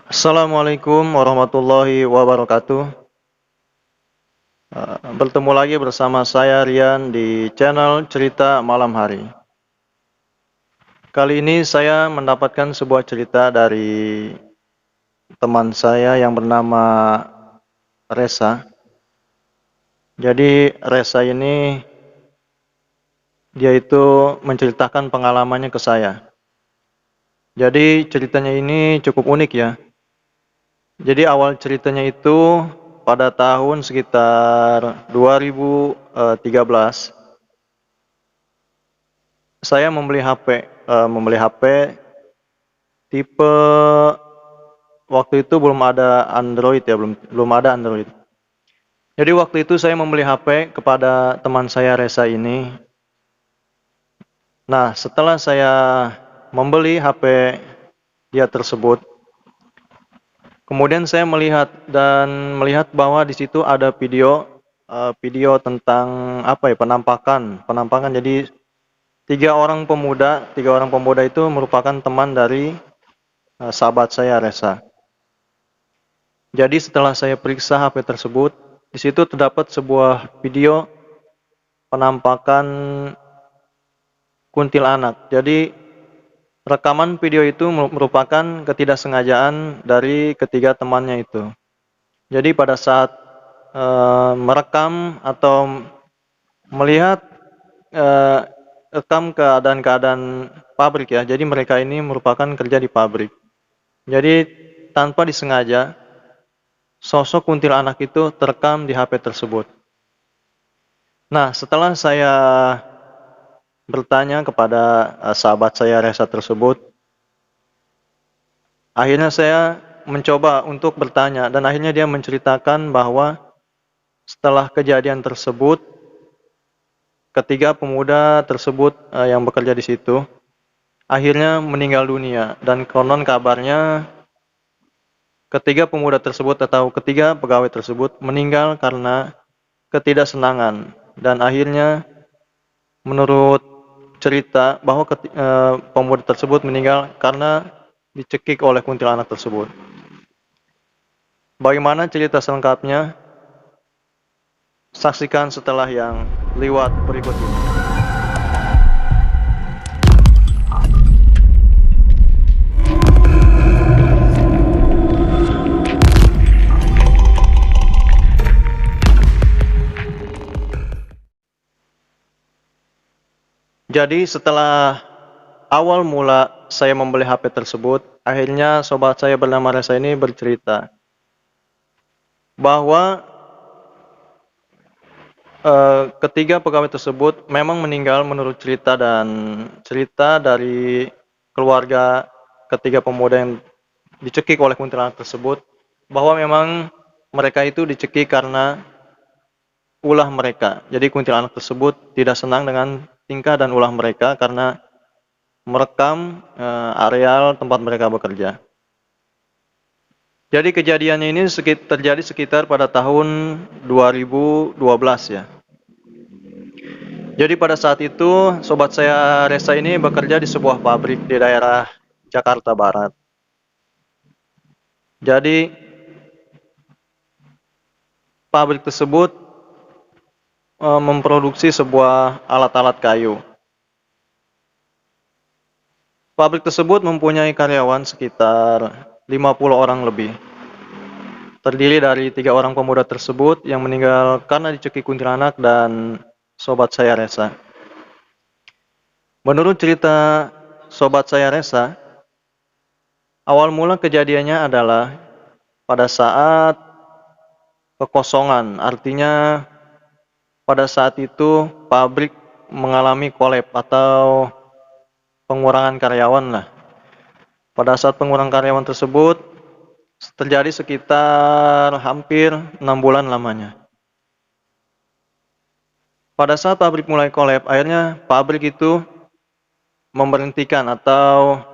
Assalamualaikum warahmatullahi wabarakatuh. Bertemu lagi bersama saya Rian di channel Cerita Malam Hari. Kali ini saya mendapatkan sebuah cerita dari teman saya yang bernama Resa. Jadi Resa ini dia itu menceritakan pengalamannya ke saya. Jadi ceritanya ini cukup unik ya. Jadi awal ceritanya itu pada tahun sekitar 2013 saya membeli HP tipe waktu itu belum ada Android ya, belum ada Android. Jadi waktu itu saya membeli HP kepada teman saya Resa ini. Nah, setelah saya membeli HP dia tersebut, kemudian saya melihat bahwa di situ ada video tentang apa ya, penampakan. Jadi tiga orang pemuda itu merupakan teman dari sahabat saya Resa. Jadi setelah saya periksa HP tersebut, di situ terdapat sebuah video penampakan kuntilanak. Jadi rekaman video itu merupakan ketidaksengajaan dari ketiga temannya itu. Jadi pada saat merekam atau melihat eh, rekam keadaan-keadaan pabrik ya. Jadi mereka ini merupakan kerja di pabrik. Jadi tanpa disengaja sosok kuntilanak itu terekam di HP tersebut. Nah, setelah saya bertanya kepada sahabat saya Resa tersebut, akhirnya saya mencoba untuk bertanya dan akhirnya dia menceritakan bahwa setelah kejadian tersebut, ketiga pemuda tersebut yang bekerja di situ akhirnya meninggal dunia dan konon kabarnya ketiga pemuda tersebut atau ketiga pegawai tersebut meninggal karena ketidaksenangan dan akhirnya menurut cerita bahwa pemuda tersebut meninggal karena dicekik oleh kuntilanak tersebut. Bagaimana cerita selengkapnya? Saksikan setelah yang lewat berikut ini. Jadi setelah awal mula saya membeli HP tersebut, akhirnya sobat saya bernama Resa ini bercerita bahwa ketiga pegawai tersebut memang meninggal menurut cerita dari keluarga ketiga pemuda yang dicekik oleh kuntilanak tersebut, bahwa memang mereka itu dicekik karena ulah mereka. Jadi kuntilanak tersebut tidak senang dengan tingkah dan ulah mereka karena merekam areal tempat mereka bekerja. Jadi kejadiannya ini terjadi sekitar pada tahun 2012 ya. Jadi pada saat itu sobat saya Resa ini bekerja di sebuah pabrik di daerah Jakarta Barat. Jadi pabrik tersebut memproduksi sebuah alat-alat kayu. Pabrik tersebut mempunyai karyawan sekitar 50 orang lebih. Terdiri dari 3 orang pemuda tersebut yang meninggal karena dicekik kuntilanak dan sobat saya Resa. Menurut cerita sobat saya Resa, awal mula kejadiannya adalah pada saat kekosongan, artinya pada saat itu pabrik mengalami kolap atau pengurangan karyawan lah. Pada saat pengurangan karyawan tersebut terjadi sekitar hampir 6 bulan lamanya. Pada saat pabrik mulai kolap, akhirnya pabrik itu memberhentikan atau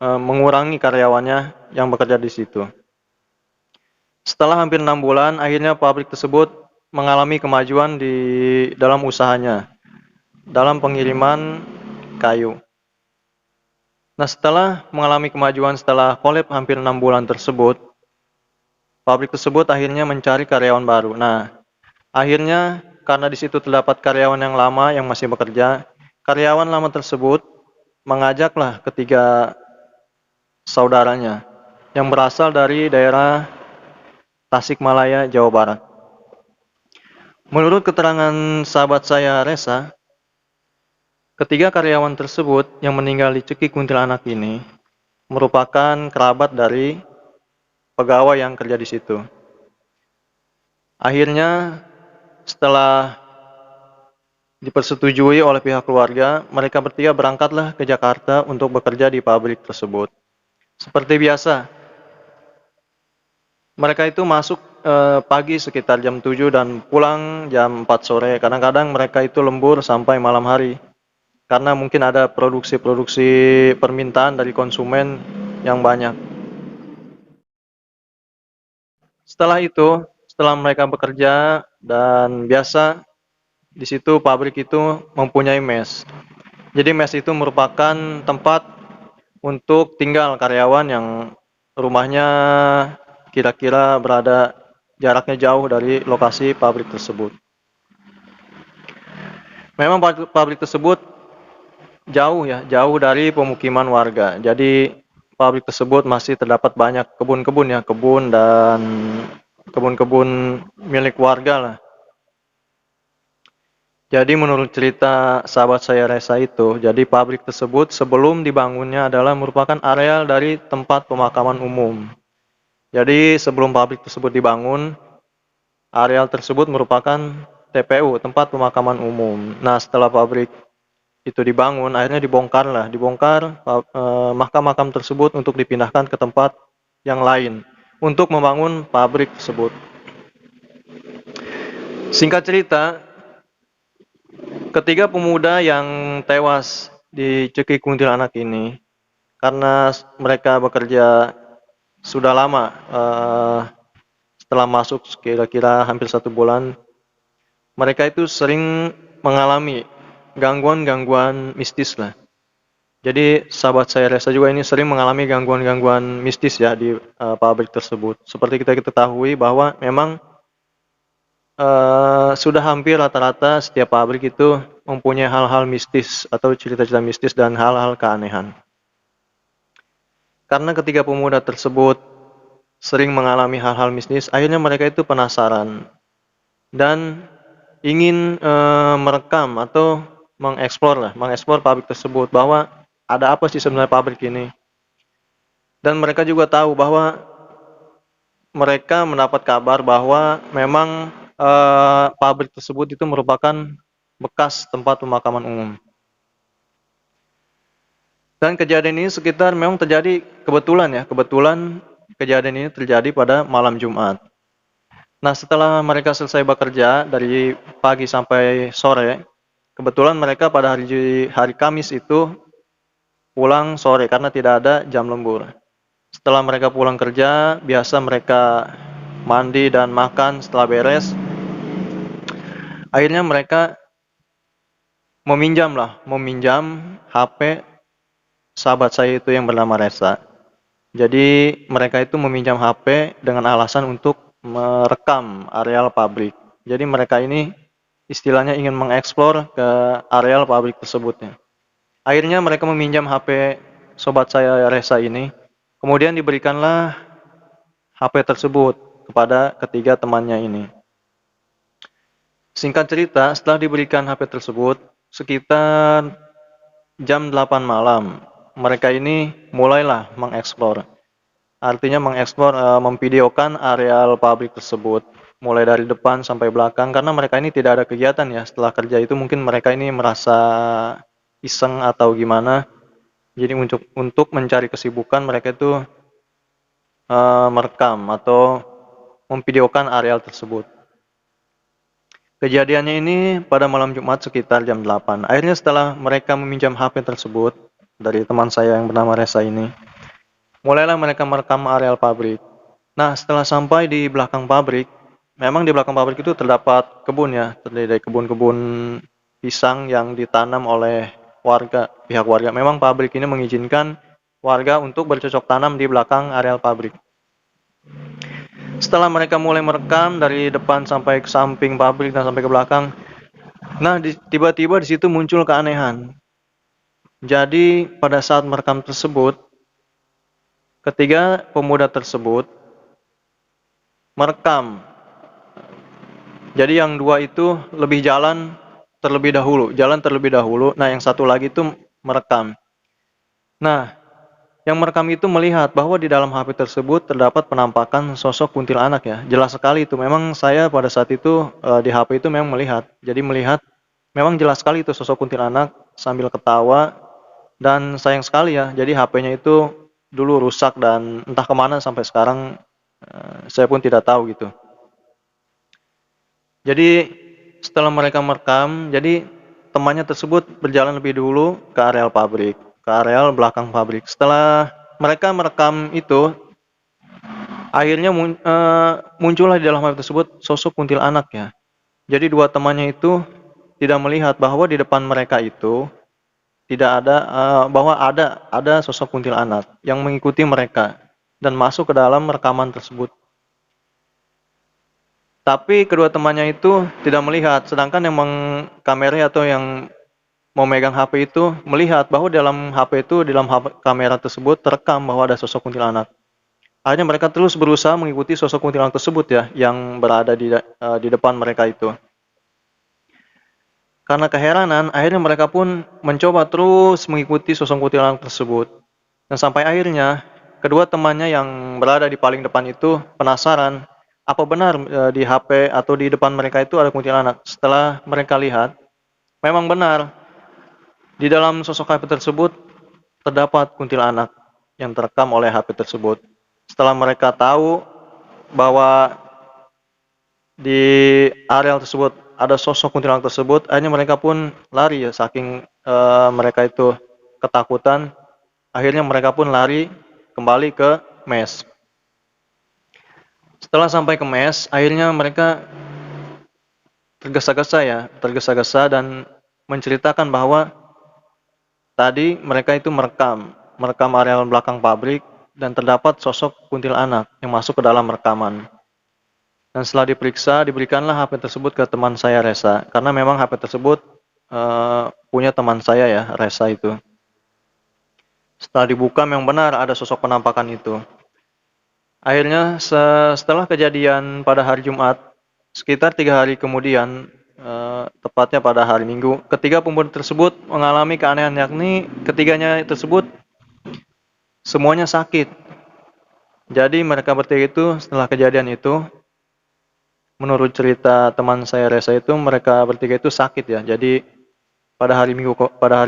mengurangi karyawannya yang bekerja di situ. Setelah hampir 6 bulan, akhirnya pabrik tersebut mengalami kemajuan di dalam usahanya, dalam pengiriman kayu. Nah, setelah mengalami kemajuan setelah kolab hampir 6 bulan tersebut, pabrik tersebut akhirnya mencari karyawan baru. Nah, akhirnya karena di situ terdapat karyawan yang lama yang masih bekerja, karyawan lama tersebut mengajaklah ketiga saudaranya yang berasal dari daerah Tasikmalaya, Jawa Barat. Menurut keterangan sahabat saya Resa, ketiga karyawan tersebut yang meninggal di Ceki Kuntilanak ini merupakan kerabat dari pegawai yang kerja di situ. Akhirnya setelah dipersetujui oleh pihak keluarga, mereka bertiga berangkatlah ke Jakarta untuk bekerja di pabrik tersebut. Seperti biasa, mereka itu masuk pagi sekitar jam 7 dan pulang jam 4 sore. Kadang-kadang mereka itu lembur sampai malam hari. Karena mungkin ada produksi-produksi permintaan dari konsumen yang banyak. Setelah itu, setelah mereka bekerja dan biasa di situ pabrik itu mempunyai mes. Jadi mes itu merupakan tempat untuk tinggal karyawan yang rumahnya kira-kira berada jaraknya jauh dari lokasi pabrik tersebut. Memang pabrik tersebut jauh ya, jauh dari pemukiman warga. Jadi pabrik tersebut masih terdapat banyak kebun-kebun ya, kebun dan kebun-kebun milik warga lah. Jadi menurut cerita sahabat saya Resa itu, jadi pabrik tersebut sebelum dibangunnya adalah merupakan areal dari tempat pemakaman umum. Jadi sebelum pabrik tersebut dibangun, areal tersebut merupakan TPU, tempat pemakaman umum. Nah, setelah pabrik itu dibangun, akhirnya dibongkar makam-makam tersebut untuk dipindahkan ke tempat yang lain untuk membangun pabrik tersebut. Singkat cerita, ketiga pemuda yang tewas di Ceki Kuntilanak ini, karena mereka bekerja sudah lama, setelah masuk kira-kira hampir 1 bulan, mereka itu sering mengalami gangguan-gangguan mistis lah. Jadi sahabat saya Resa juga ini sering mengalami gangguan-gangguan mistis ya di pabrik tersebut. Seperti kita ketahui bahwa memang sudah hampir rata-rata setiap pabrik itu mempunyai hal-hal mistis atau cerita-cerita mistis dan hal-hal keanehan. Karena ketiga pemuda tersebut sering mengalami hal-hal mistis, akhirnya mereka itu penasaran dan ingin merekam atau mengeksplor pabrik tersebut bahwa ada apa sih sebenarnya pabrik ini. Dan mereka juga tahu bahwa mereka mendapat kabar bahwa memang pabrik tersebut itu merupakan bekas tempat pemakaman umum. Dan kejadian ini sekitar memang terjadi kebetulan kejadian ini terjadi pada malam Jumat. Nah, setelah mereka selesai bekerja dari pagi sampai sore, kebetulan mereka pada hari Kamis itu pulang sore karena tidak ada jam lembur. Setelah mereka pulang kerja, biasa mereka mandi dan makan setelah beres. Akhirnya mereka meminjam HP sahabat saya itu yang bernama Resa. Jadi mereka itu meminjam HP dengan alasan untuk merekam areal pabrik. Jadi mereka ini istilahnya ingin mengeksplor ke areal pabrik tersebutnya. Akhirnya mereka meminjam HP sobat saya Resa ini. Kemudian diberikanlah HP tersebut kepada ketiga temannya ini. Singkat cerita, setelah diberikan HP tersebut, sekitar jam 8 malam, mereka ini mulailah mengeksplor. Artinya mengeksplor, memvideokan areal pabrik tersebut, mulai dari depan sampai belakang, karena mereka ini tidak ada kegiatan ya, setelah kerja itu mungkin mereka ini merasa iseng atau gimana. Jadi untuk mencari kesibukan mereka itu merekam atau memvideokan areal tersebut. Kejadiannya ini pada malam Jumat sekitar jam 8. Akhirnya setelah mereka meminjam HP tersebut dari teman saya yang bernama Resa ini, mulailah mereka merekam areal pabrik. Nah, setelah sampai di belakang pabrik, memang di belakang pabrik itu terdapat kebun ya, terdiri dari kebun-kebun pisang yang ditanam oleh pihak warga. Memang pabrik ini mengizinkan warga untuk bercocok tanam di belakang areal pabrik. Setelah mereka mulai merekam dari depan sampai ke samping pabrik dan sampai ke belakang, nah tiba-tiba di situ muncul keanehan. Jadi pada saat merekam tersebut, ketiga pemuda tersebut merekam. Jadi yang dua itu jalan terlebih dahulu. Nah, yang satu lagi itu merekam. Nah, yang merekam itu melihat bahwa di dalam HP tersebut terdapat penampakan sosok kuntilanak ya. Jelas sekali itu. Memang saya pada saat itu di HP itu memang melihat. Jadi melihat memang jelas sekali itu sosok kuntilanak sambil ketawa dan sayang sekali ya. Jadi HP-nya itu dulu rusak dan entah kemana sampai sekarang saya pun tidak tahu gitu. Jadi setelah mereka merekam, jadi temannya tersebut berjalan lebih dulu ke areal pabrik, ke areal belakang pabrik. Setelah mereka merekam itu, akhirnya muncullah di dalam HP tersebut sosok kuntilanak ya. Jadi dua temannya itu tidak melihat bahwa di depan mereka itu tidak ada bahwa ada sosok kuntilanak yang mengikuti mereka dan masuk ke dalam rekaman tersebut. Tapi kedua temannya itu tidak melihat, sedangkan yang mengkamera atau yang memegang HP itu melihat bahwa dalam HP itu, dalam kamera tersebut terekam bahwa ada sosok kuntilanak. Akhirnya mereka terus berusaha mengikuti sosok kuntilanak tersebut ya, yang berada di depan mereka itu. Karena keheranan, akhirnya mereka pun mencoba terus mengikuti sosok kuntilanak tersebut. Dan sampai akhirnya, kedua temannya yang berada di paling depan itu penasaran, apa benar di HP atau di depan mereka itu ada kuntilanak. Setelah mereka lihat, memang benar, di dalam sosok HP tersebut terdapat kuntilanak yang terekam oleh HP tersebut. Setelah mereka tahu bahwa di areal tersebut ada sosok kuntilanak tersebut, akhirnya mereka pun lari ya, saking mereka itu ketakutan. Akhirnya mereka pun lari kembali ke mes. Setelah sampai ke mes, akhirnya mereka tergesa-gesa dan menceritakan bahwa tadi mereka itu merekam areal belakang pabrik dan terdapat sosok kuntilanak yang masuk ke dalam rekaman. Dan setelah diperiksa, diberikanlah HP tersebut ke teman saya Resa, karena memang HP tersebut punya teman saya ya, Resa itu. Setelah dibuka memang benar ada sosok penampakan itu. Akhirnya setelah kejadian pada hari Jumat, sekitar 3 hari kemudian, tepatnya pada hari Minggu, ketiga pemuda tersebut mengalami keanehan, yakni ketiganya tersebut semuanya sakit. Jadi mereka bertiga itu setelah kejadian itu, menurut cerita teman saya Resa itu, mereka bertiga itu sakit ya. Jadi pada hari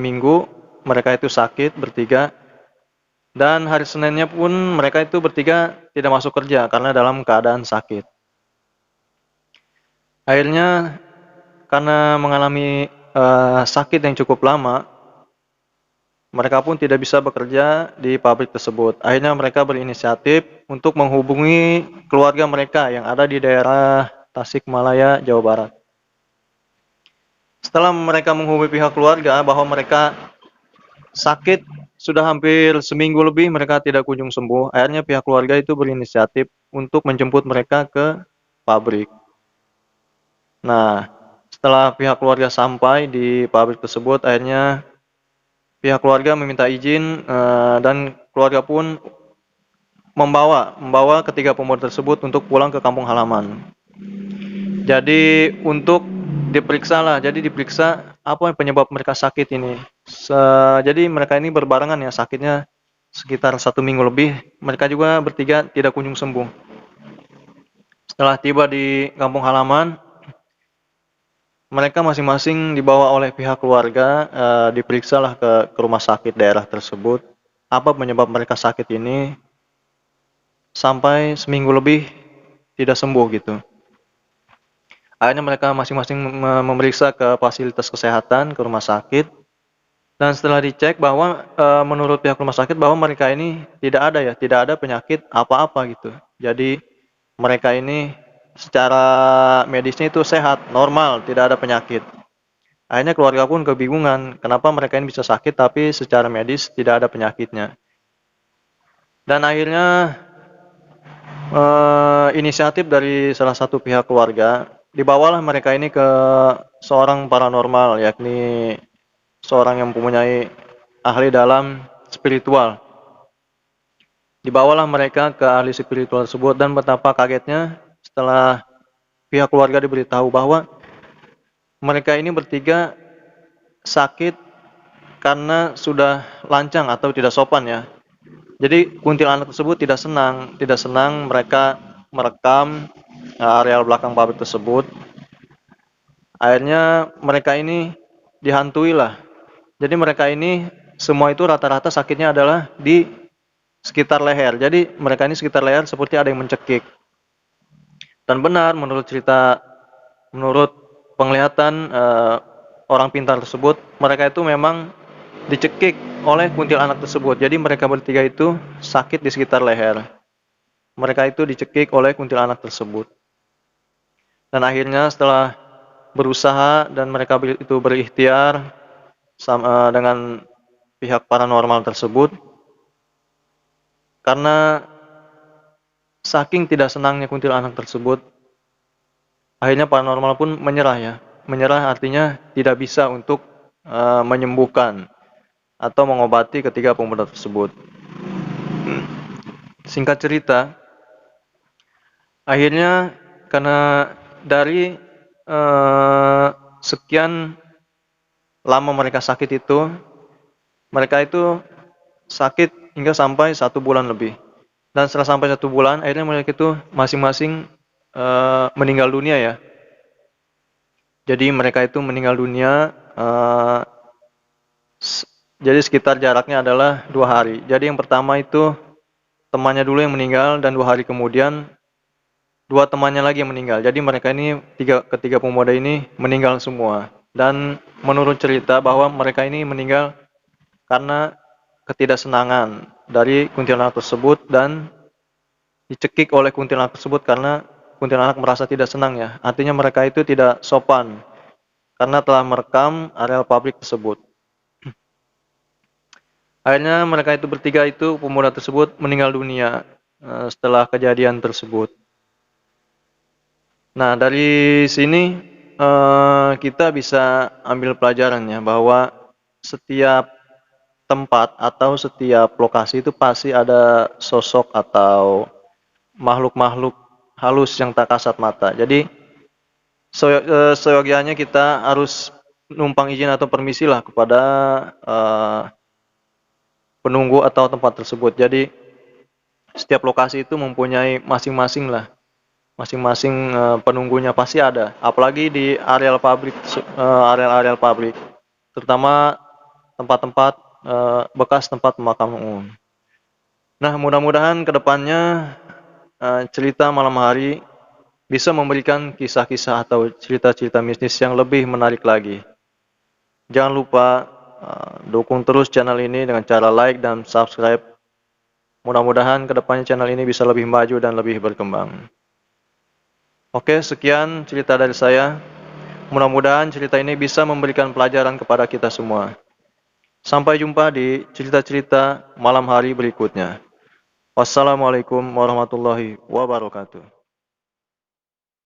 Minggu mereka itu sakit bertiga. Dan hari Seninnya pun mereka itu bertiga tidak masuk kerja karena dalam keadaan sakit. Akhirnya karena mengalami sakit yang cukup lama, mereka pun tidak bisa bekerja di pabrik tersebut. Akhirnya mereka berinisiatif untuk menghubungi keluarga mereka yang ada di daerah Tasikmalaya, Jawa Barat. Setelah mereka menghubungi pihak keluarga bahwa mereka sakit sudah hampir seminggu lebih, mereka tidak kunjung sembuh. Akhirnya pihak keluarga itu berinisiatif untuk menjemput mereka ke pabrik. Nah, setelah pihak keluarga sampai di pabrik tersebut, akhirnya pihak keluarga meminta izin dan keluarga pun membawa ketiga pemuda tersebut untuk pulang ke kampung halaman. Jadi untuk diperiksa apa penyebab mereka sakit ini. Jadi mereka ini berbarengan ya sakitnya sekitar 1 minggu lebih. Mereka juga bertiga tidak kunjung sembuh. Setelah tiba di kampung halaman, mereka masing-masing dibawa oleh pihak keluarga, diperiksalah ke rumah sakit daerah tersebut. Apa penyebab mereka sakit ini sampai seminggu lebih tidak sembuh gitu. Akhirnya mereka masing-masing memeriksa ke fasilitas kesehatan, ke rumah sakit. Dan setelah dicek bahwa menurut pihak rumah sakit bahwa mereka ini tidak ada penyakit apa-apa gitu. Jadi mereka ini secara medisnya itu sehat, normal, tidak ada penyakit. Akhirnya keluarga pun kebingungan, kenapa mereka ini bisa sakit tapi secara medis tidak ada penyakitnya. Dan akhirnya inisiatif dari salah satu pihak keluarga, dibawalah mereka ini ke seorang paranormal, yakni seorang yang mempunyai ahli dalam spiritual. Dibawalah mereka ke ahli spiritual tersebut dan betapa kagetnya setelah pihak keluarga diberitahu bahwa mereka ini bertiga sakit karena sudah lancang atau tidak sopan ya. Jadi kuntilanak tersebut tidak senang mereka merekam areal belakang pabrik tersebut. Akhirnya mereka ini dihantui lah. Jadi mereka ini semua itu rata-rata sakitnya adalah di sekitar leher. Jadi mereka ini sekitar leher seperti ada yang mencekik. Dan benar menurut penglihatan orang pintar tersebut, mereka itu memang dicekik oleh kuntilanak tersebut. Jadi mereka bertiga itu sakit di sekitar leher. Mereka itu dicekik oleh kuntilanak tersebut. Dan akhirnya setelah berusaha dan mereka itu berikhtiar dengan pihak paranormal tersebut, karena saking tidak senangnya kuntilanak tersebut, akhirnya paranormal pun menyerah ya. Menyerah artinya tidak bisa untuk menyembuhkan atau mengobati ketiga pemuda tersebut. Singkat cerita, akhirnya karena dari sekian lama mereka sakit itu, mereka itu sakit hingga sampai 1 bulan lebih. Dan setelah sampai 1 bulan, akhirnya mereka itu masing-masing meninggal dunia ya. Jadi mereka itu meninggal dunia, jadi sekitar jaraknya adalah 2 hari. Jadi yang pertama itu temannya dulu yang meninggal, dan 2 hari kemudian 2 temannya lagi yang meninggal. Jadi mereka ini ketiga pemuda ini meninggal semua. Dan menurut cerita bahwa mereka ini meninggal karena ketidaksenangan dari kuntilanak tersebut dan dicekik oleh kuntilanak tersebut karena kuntilanak merasa tidak senang ya. Artinya mereka itu tidak sopan karena telah merekam areal pabrik tersebut. Akhirnya mereka itu bertiga itu pemuda tersebut meninggal dunia setelah kejadian tersebut. Nah, dari sini kita bisa ambil pelajarannya bahwa setiap tempat atau setiap lokasi itu pasti ada sosok atau makhluk-makhluk halus yang tak kasat mata. Jadi seyogianya kita harus numpang izin atau permisi lah kepada penunggu atau tempat tersebut. Jadi setiap lokasi itu mempunyai masing-masing lah. Masing-masing penunggunya pasti ada. Apalagi di areal pabrik, area-area pabrik, terutama tempat-tempat bekas tempat pemakaman umum. Nah, mudah-mudahan kedepannya cerita malam hari bisa memberikan kisah-kisah atau cerita-cerita mistis yang lebih menarik lagi. Jangan lupa dukung terus channel ini dengan cara like dan subscribe. Mudah-mudahan kedepannya channel ini bisa lebih maju dan lebih berkembang. Oke, sekian cerita dari saya. Mudah-mudahan cerita ini bisa memberikan pelajaran kepada kita semua. Sampai jumpa di cerita-cerita malam hari berikutnya. Wassalamualaikum warahmatullahi wabarakatuh.